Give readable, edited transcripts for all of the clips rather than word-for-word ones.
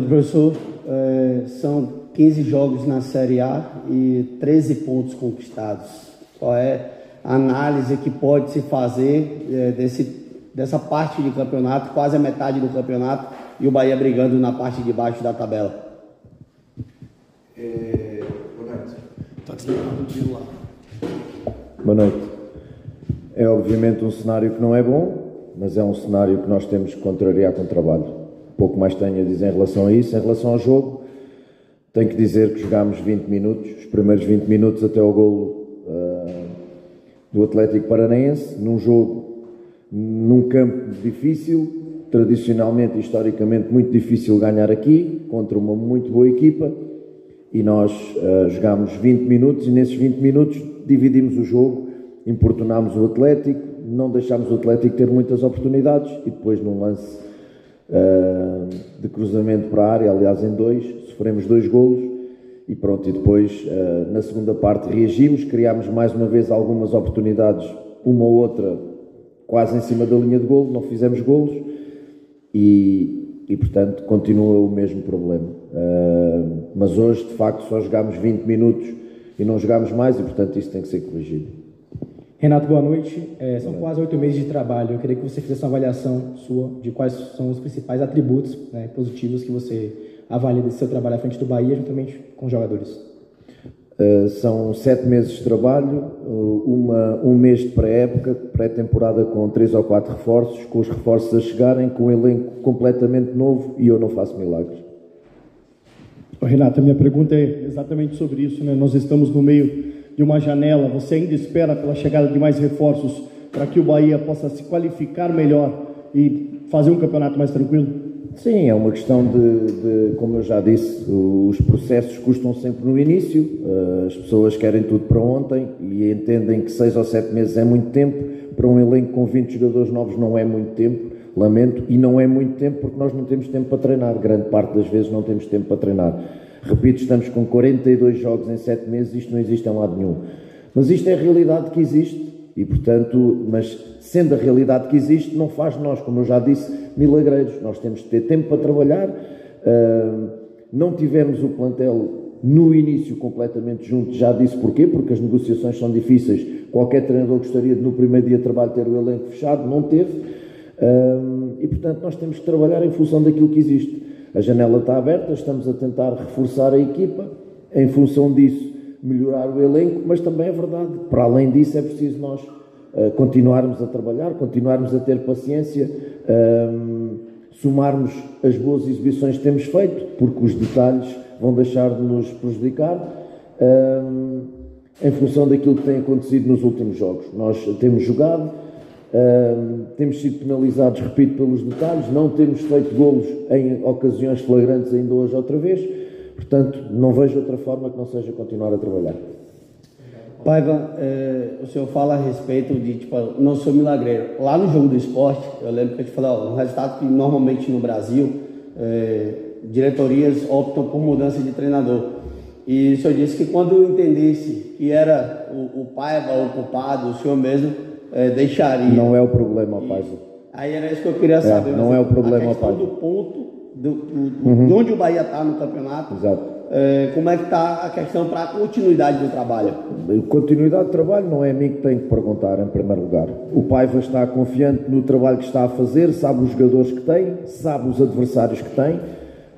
professor, são 15 jogos na Série A e 13 pontos conquistados. Qual é a análise que pode se fazer dessa parte de campeonato, quase a metade do campeonato, e o Bahia brigando na parte de baixo da tabela? Boa noite. É obviamente um cenário que não é bom, mas é um cenário que nós temos que contrariar com trabalho. Pouco mais tenho a dizer em relação a isso. Em relação ao jogo, tenho que dizer que jogámos 20 minutos, os primeiros 20 minutos até ao golo do Atlético Paranaense, num jogo, num campo difícil, tradicionalmente e historicamente muito difícil ganhar aqui, contra uma muito boa equipa, e nós jogámos 20 minutos e nesses 20 minutos dividimos o jogo, importunámos o Atlético, não deixámos o Atlético ter muitas oportunidades e depois num lance de cruzamento para a área, aliás em dois, sofremos 2 golos e pronto, e depois na segunda parte reagimos, criámos mais uma vez algumas oportunidades, uma ou outra quase em cima da linha de golo, não fizemos golos e portanto continua o mesmo problema, mas hoje de facto só jogámos 20 minutos e não jogámos mais e portanto isso tem que ser corrigido. Renato, boa noite. São quase 8 meses de trabalho. Eu queria que você fizesse uma avaliação sua de quais são os principais atributos, né, positivos que você avalia desse seu trabalho à frente do Bahia, juntamente com os jogadores. São 7 meses de trabalho, um mês de pré-época, pré-temporada com 3 ou 4 reforços, com os reforços a chegarem, com um elenco completamente novo e eu não faço milagres. Renato, a minha pergunta é exatamente sobre isso, né? Nós estamos no meio de uma janela, você ainda espera pela chegada de mais reforços para que o Bahia possa se qualificar melhor e fazer um campeonato mais tranquilo? Sim, é uma questão de como eu já disse, os processos custam sempre no início, as pessoas querem tudo para ontem e entendem que 6 ou 7 meses é muito tempo, para um elenco com 20 jogadores novos não é muito tempo, lamento, e não é muito tempo porque nós não temos tempo para treinar, grande parte das vezes não temos tempo para treinar. Repito, estamos com 42 jogos em 7 meses, isto não existe em lado nenhum. Mas isto é a realidade que existe e, portanto, mas sendo a realidade que existe, não faz de nós, como eu já disse, milagreiros. Nós temos de ter tempo para trabalhar. Não tivemos o plantel no início completamente junto, já disse porquê, porque as negociações são difíceis. Qualquer treinador gostaria de no primeiro dia de trabalho ter o elenco fechado, não teve. E, portanto, nós temos que trabalhar em função daquilo que existe. A janela está aberta, estamos a tentar reforçar a equipa, em função disso melhorar o elenco, mas também é verdade, para além disso é preciso nós continuarmos a trabalhar, continuarmos a ter paciência, somarmos as boas exibições que temos feito, porque os detalhes vão deixar de nos prejudicar, em função daquilo que tem acontecido nos últimos jogos. Nós temos jogado, temos sido penalizados, repito, pelos detalhes, não temos feito golos em ocasiões flagrantes ainda hoje outra vez, portanto não vejo outra forma que não seja continuar a trabalhar. Paiva, o senhor fala a respeito de, tipo, não sou milagreiro. Lá no Jogo do Esporte, eu lembro que eu te falei, um resultado que normalmente no Brasil, diretorias optam por mudança de treinador. E o senhor disse que quando eu entendesse que era o Paiva o culpado, o senhor mesmo deixaria. Não é o problema, Paiva. Aí era isso que eu queria saber. Não é o problema, Paiva. Do ponto, de onde o Bahia está no campeonato. Exato. Como é que está a questão para a continuidade do trabalho? Continuidade do trabalho não é a mim que tenho que perguntar em primeiro lugar. O Paiva está confiante no trabalho que está a fazer, sabe os jogadores que tem, sabe os adversários que tem.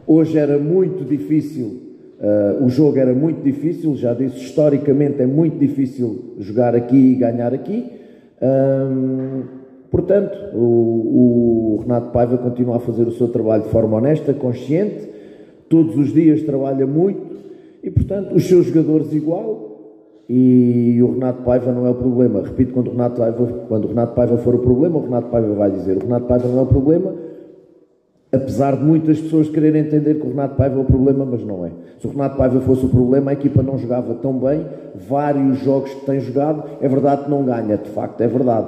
Hoje era muito difícil, o jogo era muito difícil, já disse, historicamente é muito difícil jogar aqui e ganhar aqui. Portanto, o Renato Paiva continua a fazer o seu trabalho de forma honesta, consciente, todos os dias trabalha muito e, portanto, os seus jogadores igual, e o Renato Paiva não é o problema. Repito, quando o Renato Paiva for o problema, o Renato Paiva vai dizer: o Renato Paiva não é o problema, apesar de muitas pessoas quererem entender que o Renato Paiva é o problema, mas não é. Se o Renato Paiva fosse o problema, a equipa não jogava tão bem, vários jogos que tem jogado, é verdade que não ganha, de facto, é verdade.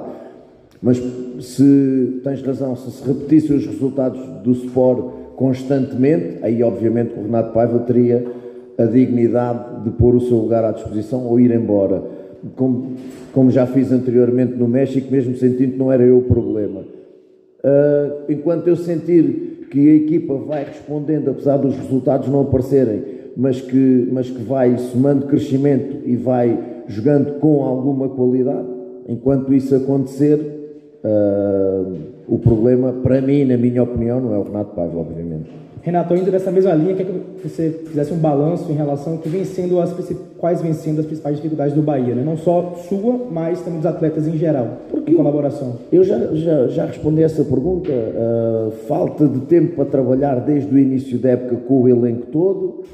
Mas se tens razão, se repetissem os resultados do Sport constantemente, aí obviamente o Renato Paiva teria a dignidade de pôr o seu lugar à disposição ou ir embora, como já fiz anteriormente no México, mesmo sentindo que não era eu o problema. Enquanto eu sentir que a equipa vai respondendo, apesar dos resultados não aparecerem, mas que vai somando crescimento e vai jogando com alguma qualidade. Enquanto isso acontecer, o problema, para mim, na minha opinião, não é o Renato Paiva, obviamente. Renato, ainda nessa mesma linha, quer que você fizesse um balanço em relação ao que quais vêm sendo as principais dificuldades do Bahia, né? Não só sua, mas também dos atletas em geral, em colaboração. Eu já respondi essa pergunta. Falta de tempo para trabalhar desde o início da época com o elenco todo.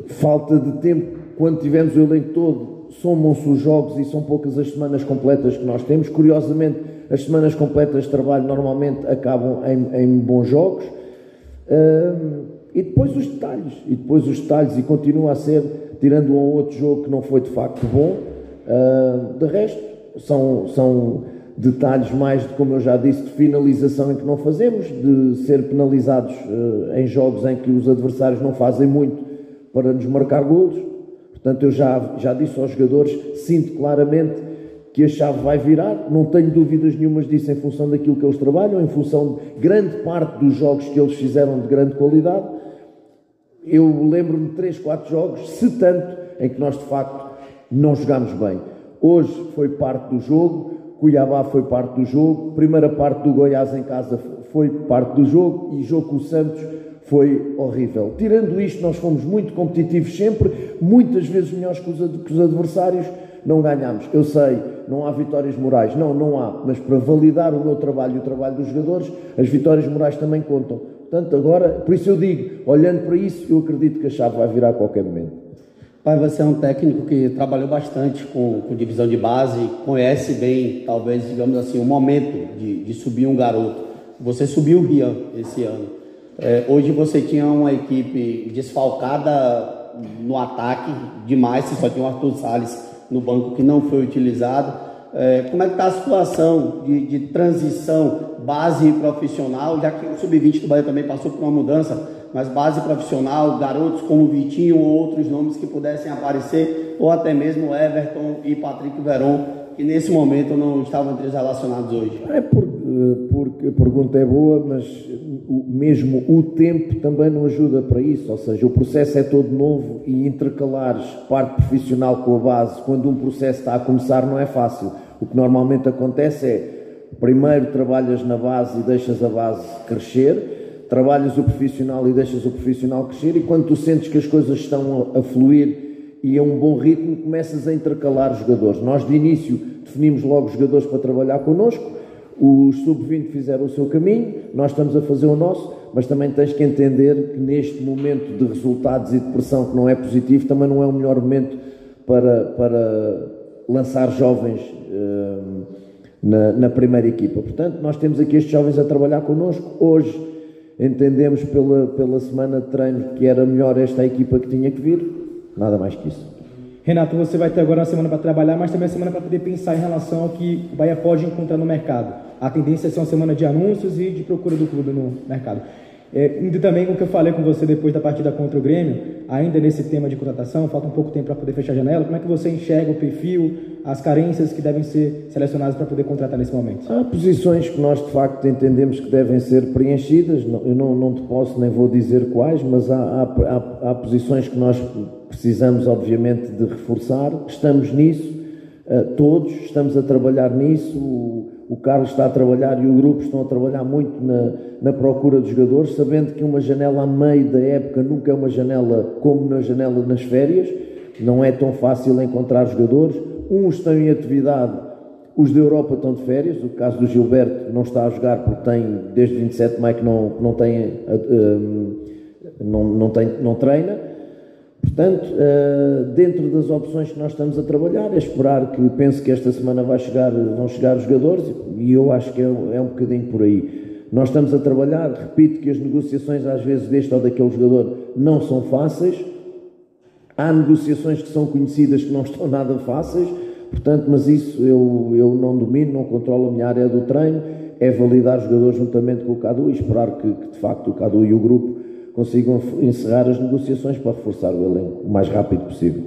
Falta de tempo, quando tivemos o elenco todo, somam-se os jogos e são poucas as semanas completas que nós temos. Curiosamente, as semanas completas de trabalho normalmente acabam em bons jogos. E depois os detalhes, e continua a ser, tirando um ou outro jogo que não foi de facto bom, de resto, são detalhes mais, como eu já disse, de finalização em que não fazemos, de ser penalizados em jogos em que os adversários não fazem muito para nos marcar golos. Portanto, eu já disse aos jogadores, sinto claramente que a chave vai virar, não tenho dúvidas nenhumas disso em função daquilo que eles trabalham, em função de grande parte dos jogos que eles fizeram de grande qualidade. Eu lembro-me de 3, 4 jogos, se tanto, em que nós de facto não jogámos bem. Hoje foi parte do jogo, Cuiabá foi parte do jogo, primeira parte do Goiás em casa foi parte do jogo e jogo com o Santos foi horrível. Tirando isto, nós fomos muito competitivos sempre, muitas vezes melhores que os adversários, não ganhámos. Eu sei, não há vitórias morais, não há, mas para validar o meu trabalho e o trabalho dos jogadores, as vitórias morais também contam. Portanto, agora, por isso eu digo, olhando para isso, eu acredito que a chave vai virar a qualquer momento. Pai, você é um técnico que trabalhou bastante com divisão de base, conhece bem, talvez, digamos assim, o momento de subir um garoto. Você subiu o Rian esse ano. Hoje você tinha uma equipe desfalcada no ataque demais, você só tinha o Arthur Salles no banco que não foi utilizado. Como é que está a situação de transição base profissional, já que o Sub-20 do Bahia também passou por uma mudança, mas base profissional, garotos como Vitinho ou outros nomes que pudessem aparecer, ou até mesmo Everton e Patrick Veron, que nesse momento não estavam entre os relacionados hoje? Porque a pergunta é boa, mas mesmo o tempo também não ajuda para isso, ou seja, o processo é todo novo e intercalares parte profissional com a base, quando um processo está a começar, não é fácil. O que normalmente acontece é, primeiro trabalhas na base e deixas a base crescer, trabalhas o profissional e deixas o profissional crescer, e quando tu sentes que as coisas estão a fluir e a um bom ritmo, começas a intercalar os jogadores. Nós de início definimos logo os jogadores para trabalhar connosco, os Sub-20 fizeram o seu caminho, nós estamos a fazer o nosso, mas também tens que entender que neste momento de resultados e de pressão que não é positivo, também não é o melhor momento para lançar jovens na primeira equipa. Portanto, nós temos aqui estes jovens a trabalhar connosco. Hoje entendemos pela semana de treino que era melhor esta equipa que tinha que vir, nada mais que isso. Renato, você vai ter agora uma semana para trabalhar, mas também uma semana para poder pensar em relação ao que o Bahia pode encontrar no mercado. A tendência é ser uma semana de anúncios e de procura do clube no mercado. E também o que eu falei com você depois da partida contra o Grêmio, ainda nesse tema de contratação, falta um pouco tempo para poder fechar a janela, como é que você enxerga o perfil, as carências que devem ser selecionadas para poder contratar nesse momento? Há posições que nós de facto entendemos que devem ser preenchidas, eu não te posso nem vou dizer quais, mas há posições que nós precisamos obviamente de reforçar, estamos nisso, todos estamos a trabalhar nisso, o Carlos está a trabalhar e o grupo estão a trabalhar muito na procura de jogadores, sabendo que uma janela a meio da época nunca é uma janela como na janela nas férias, não é tão fácil encontrar jogadores, uns estão em atividade, os da Europa estão de férias, o caso do Gilberto não está a jogar porque tem desde 27 de maio que não treina. Portanto, dentro das opções que nós estamos a trabalhar, é esperar que, penso que esta semana vão chegar os jogadores, e eu acho que é um bocadinho por aí. Nós estamos a trabalhar, repito que as negociações às vezes deste ou daquele jogador não são fáceis, há negociações que são conhecidas que não estão nada fáceis, portanto, mas isso eu não domino, não controlo, a minha área do treino, é validar os jogadores juntamente com o Cadu e esperar que de facto o Cadu e o grupo consigam encerrar as negociações para reforçar o elenco o mais rápido possível.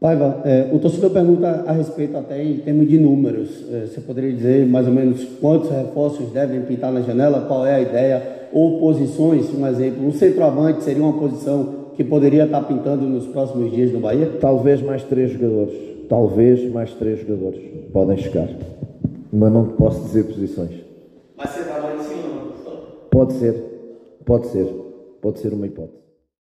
Paiva, o torcedor pergunta a respeito até em termos de números. Você poderia dizer mais ou menos quantos reforços devem pintar na janela? Qual é a ideia? Ou posições, um exemplo, um centroavante seria uma posição que poderia estar pintando nos próximos dias no Bahia? Talvez mais 3 jogadores. Talvez mais 3 jogadores. Podem chegar. Mas não te posso dizer posições. Mas centroavante sim ou não? Pode ser. Pode ser. Pode ser uma hipótese.